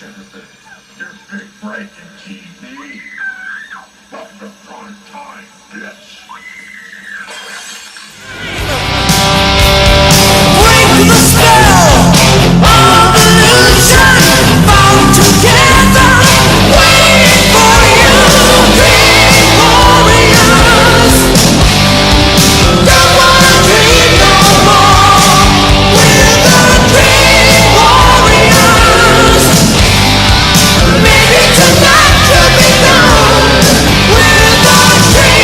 Your big break in TV. Up the prime time, bitch. Break the spell of illusion, bound together, waiting for you, dream warriors. Don't wanna dream no more. We're the dream warriors. Maybe tonight could be gone. We're the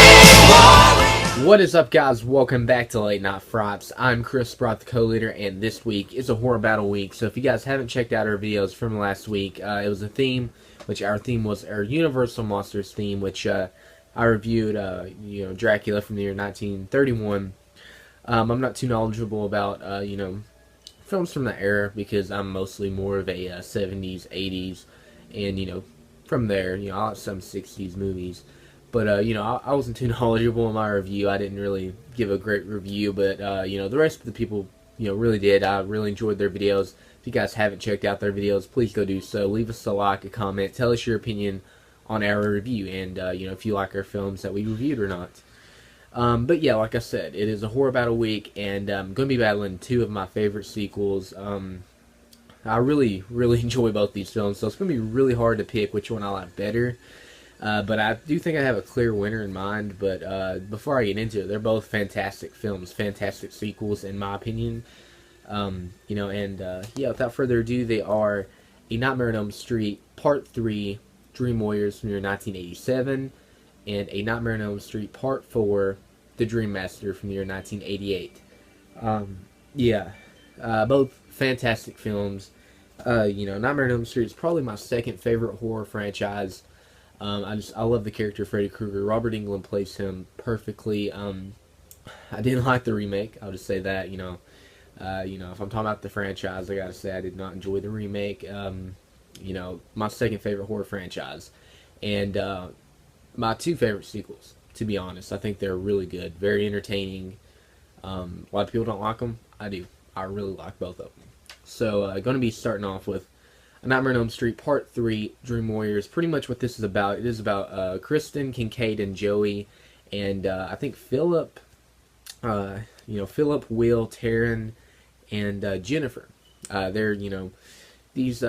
dream warriors. What is up, guys? Welcome back to Late Night Frights. I'm Chris Sprout, the co-leader, and this week is a horror battle week. So if you guys haven't checked out our videos from last week, it was a theme, which our theme was our Universal Monsters theme, which I reviewed, Dracula from the year 1931. I'm not too knowledgeable about, films from that era because I'm mostly more of a 70s, 80s, and, from there, I like some 60s movies. But, I wasn't too knowledgeable in my review. I didn't really give a great review, but, the rest of the people, really did. I really enjoyed their videos. If you guys haven't checked out their videos, please go do so. Leave us a like, a comment, tell us your opinion on our review, and, if you like our films that we reviewed or not. But, yeah, like I said, it is a horror battle week, and I'm going to be battling two of my favorite sequels. I really, really enjoy both these films, so it's going to be really hard to pick which one I like better. But I do think I have a clear winner in mind. But before I get into it, they're both fantastic films, fantastic sequels, in my opinion. Without further ado, they are A Nightmare on Elm Street Part 3, Dream Warriors from the year 1987, and A Nightmare on Elm Street Part 4, The Dream Master from the year 1988. Both fantastic films. Nightmare on Elm Street is probably my second favorite horror franchise. I love the character Freddy Krueger. Robert Englund plays him perfectly. I didn't like the remake. I'll just say that. If I'm talking about the franchise, I gotta say I did not enjoy the remake. My second favorite horror franchise, and my two favorite sequels. To be honest, I think they're really good, very entertaining. A lot of people don't like them. I do. I really like both of them. So, going to be starting off with A Nightmare on Elm Street Part 3, Dream Warriors. Pretty much what this is about. It is about Kristen, Kincaid, and Joey, and I think Philip, Will, Taryn, and Jennifer. They're, these,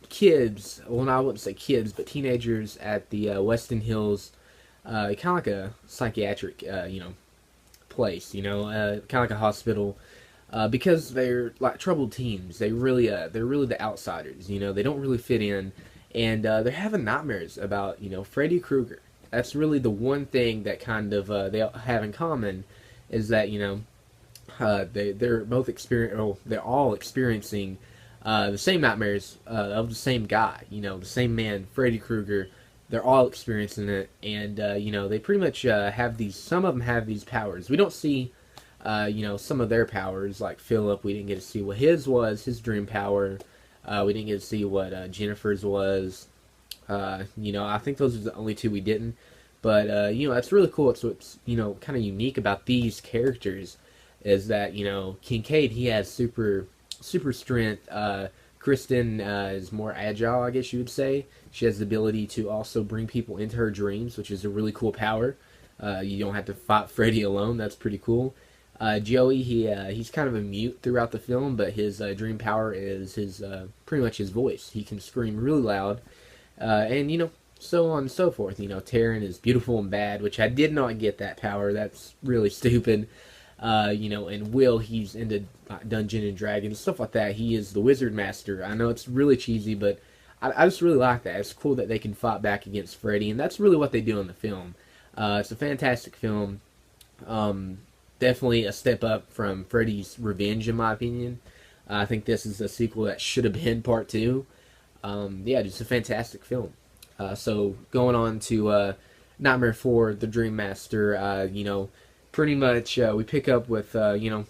kids, well, I wouldn't say kids, but teenagers at the Weston Hills, kind of like a psychiatric, place, kind of like a hospital. Because they're like troubled teens, they're really the outsiders. They don't really fit in, and they're having nightmares about Freddy Krueger. That's really the one thing that kind of they have in common, is that they're all experiencing the same nightmares of the same guy. The same man, Freddy Krueger. They're all experiencing it, and they pretty much have these. Some of them have these powers. We don't see. Some of their powers, like Philip, we didn't get to see what his was, his dream power. We didn't get to see what Jennifer's was. I think those are the only two we didn't. But, that's really cool. It's what's, kind of unique about these characters is that, Kincaid, he has super strength. Kristen is more agile, I guess you would say. She has the ability to also bring people into her dreams, which is a really cool power. You don't have to fight Freddy alone. That's pretty cool. Joey, he's kind of a mute throughout the film, but his dream power is his pretty much his voice. He can scream really loud, and so on and so forth. Taryn is beautiful and bad, which I did not get that power. That's really stupid. And Will, he's into Dungeons and Dragons, stuff like that. He is the Wizard Master. I know it's really cheesy, but I just really like that. It's cool that they can fight back against Freddy, and that's really what they do in the film. It's a fantastic film. Definitely a step up from Freddy's Revenge, in my opinion. I think this is a sequel that should have been part 2. Just a fantastic film. So going on to Nightmare 4, The Dream Master. Pretty much we pick up with the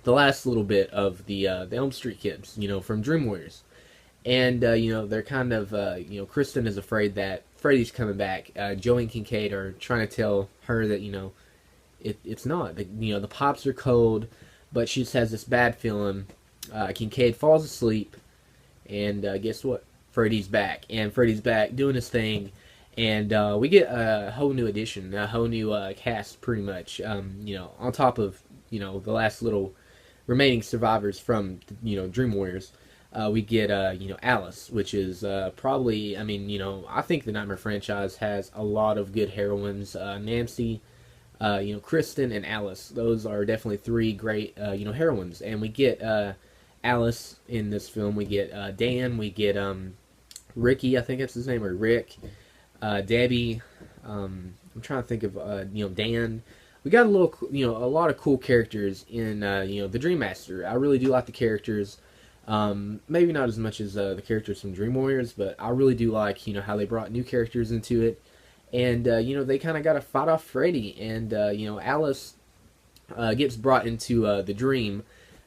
last little bit of the Elm Street kids, from Dream Warriors, and they're kind of Kristen is afraid that Freddy's coming back. Joey and Kincaid are trying to tell her that it's not. The pops are cold, but she just has this bad feeling. Kincaid falls asleep, and guess what? Freddy's back, and Freddy's back doing his thing, and we get a whole new addition, a whole new cast, pretty much. You know, on top of, you know, the last little remaining survivors from, you know, Dream Warriors. We get, you know, Alice, which is probably, I mean, you know, I think the Nightmare franchise has a lot of good heroines. Nancy, you know, Kristen, and Alice. Those are definitely three great, you know, heroines. And we get Alice in this film. We get Dan. We get Ricky, I think that's his name, or Rick. Debbie. I'm trying to think of, you know, Dan. We got a little, you know, a lot of cool characters in, you know, the Dream Master. I really do like the characters. Maybe not as much as the characters from Dream Warriors, but I really do like, you know, how they brought new characters into it. And, you know, they kind of got to fight off Freddy. And, you know, Alice gets brought into the dream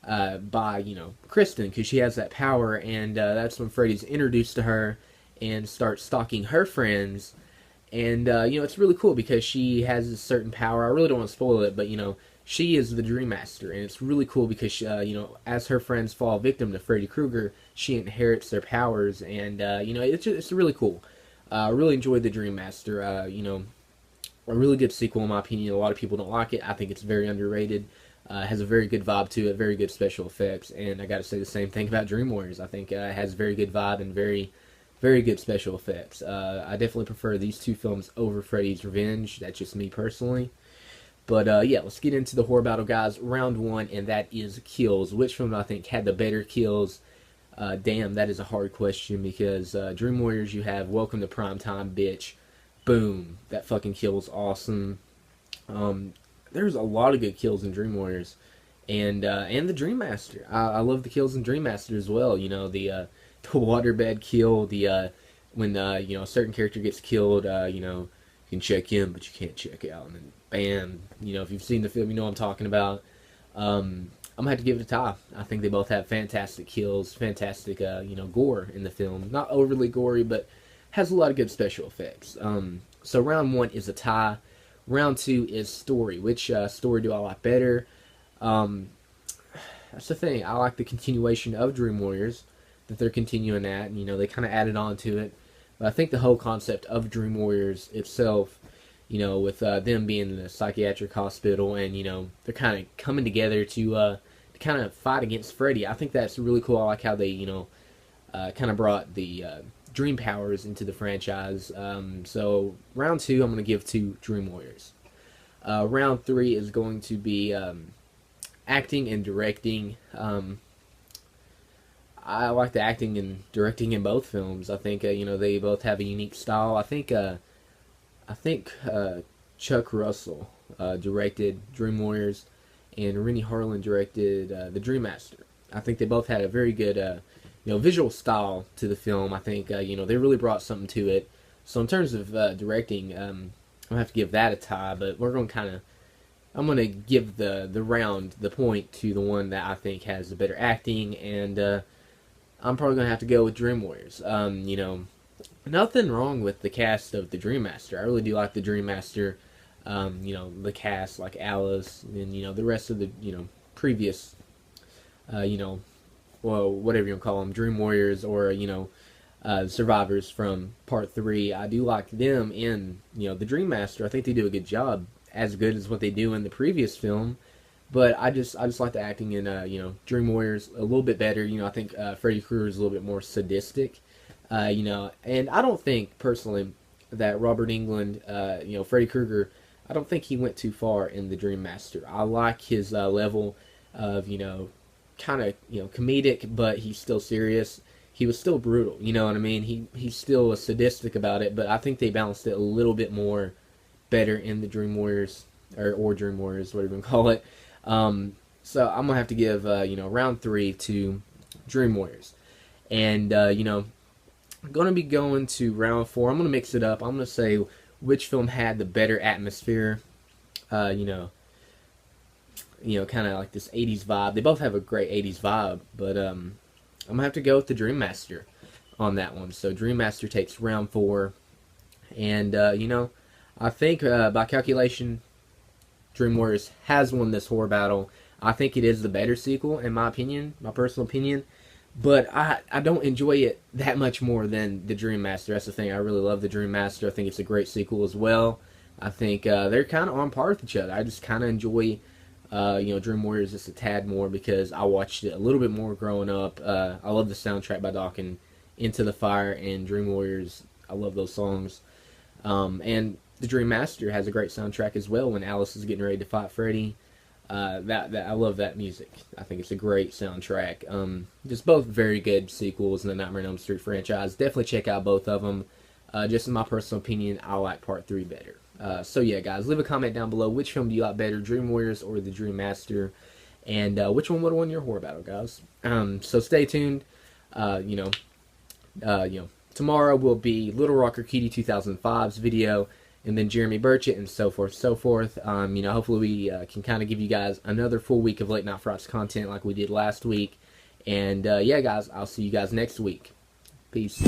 by, you know, Kristen, because she has that power. And that's when Freddy's introduced to her and starts stalking her friends. And, you know, it's really cool because she has a certain power. I really don't want to spoil it, but, you know, she is the Dream Master. And it's really cool because, you know, as her friends fall victim to Freddy Krueger, she inherits their powers. And, you know, it's really cool. I really enjoyed the Dream Master. You know, a really good sequel in my opinion. A lot of people don't like it. I think it's very underrated. Has a very good vibe to it, very good special effects. And I got to say the same thing about Dream Warriors. I think it has very good vibe and very good special effects. I definitely prefer these two films over Freddy's Revenge. That's just me personally. But yeah, let's get into the horror battle, guys. Round one, and that is kills. Which film do I think had the better kills? Damn, that is a hard question because Dream Warriors, you have Welcome to Primetime, bitch. Boom. That fucking kill was awesome. There's a lot of good kills in Dream Warriors. And the Dream Master. I love the kills in Dream Master as well. You know, the waterbed kill, the when you know, a certain character gets killed, you know, you can check in but you can't check out, and then bam, you know, if you've seen the film, you know what I'm talking about. I'm gonna have to give it a tie. I think they both have fantastic kills, fantastic you know, gore in the film. Not overly gory, but has a lot of good special effects. So round one is a tie. Round two is story. Which story do I like better? That's the thing. I like the continuation of Dream Warriors that they're continuing at, and you know, they kind of added on to it. But I think the whole concept of Dream Warriors itself, you know, with them being in a psychiatric hospital, and you know, they're kind of coming together to kind of fight against Freddy. I think that's really cool. I like how they, you know, kind of brought the dream powers into the franchise. So round two, I'm going to give to Dream Warriors. Round three is going to be acting and directing. I like the acting and directing in both films. I think you know, they both have a unique style. I think Chuck Russell directed Dream Warriors, and Rennie Harlan directed The Dream Master. I think they both had a very good you know, visual style to the film. I think you know, they really brought something to it. So in terms of directing, I'm gonna have to give that a tie. But we're going to kind of, I'm going to give the point to the one that I think has the better acting, and I'm probably going to have to go with Dream Warriors. You know, nothing wrong with the cast of The Dream Master. I really do like The Dream Master. You know, the cast, like Alice, and, you know, the rest of the, you know, previous, you know, well, whatever you want to call them, Dream Warriors, or, you know, survivors from Part 3. I do like them in, you know, The Dream Master. I think they do a good job, as good as what they do in the previous film. But I just like the acting in, you know, Dream Warriors a little bit better. You know, I think Freddy Krueger is a little bit more sadistic. You know, and I don't think, personally, that Robert Englund, you know, Freddy Krueger, I don't think he went too far in The Dream Master. I like his level of, you know, kind of, you know, comedic, but he's still serious. He was still brutal, you know what I mean? He's still sadistic about it, but I think they balanced it a little bit more better in the Dream Warriors, or Dream Warriors, whatever you want to call it. So I'm gonna have to give you know, round three to Dream Warriors, and you know, I'm gonna be going to round four. I'm gonna mix it up. I'm gonna say which film had the better atmosphere. You know, kind of like this 80s vibe. They both have a great 80s vibe, but I'm gonna have to go with the Dream Master on that one. So Dream Master takes round four, and you know, I think by calculation, Dream Warriors has won this horror battle. I think it is the better sequel, in my opinion, my personal opinion. but I don't enjoy it that much more than the Dream Master. That's the thing. I really love the Dream Master. I think it's a great sequel as well. I think they're kind of on par with each other. I just kind of enjoy, Dream Warriors just a tad more because I watched it a little bit more growing up. I love the soundtrack by Doc and Into the Fire and Dream Warriors. I love those songs. And the Dream Master has a great soundtrack as well when Alice is getting ready to fight Freddy. That I love that music. I think it's a great soundtrack. Just both very good sequels in the Nightmare on Elm Street franchise. Definitely check out both of them. Just in my personal opinion, I like Part 3 better. So yeah, guys, leave a comment down below. Which film do you like better, Dream Warriors or the Dream Master? And which one would have won your horror battle, guys? So stay tuned. Tomorrow will be Little Rocker Cutie 2005's video, and then Jeremy Burchett, and so forth, so forth. Hopefully we can kind of give you guys another full week of Late Night Frights content like we did last week. And yeah, guys, I'll see you guys next week. Peace.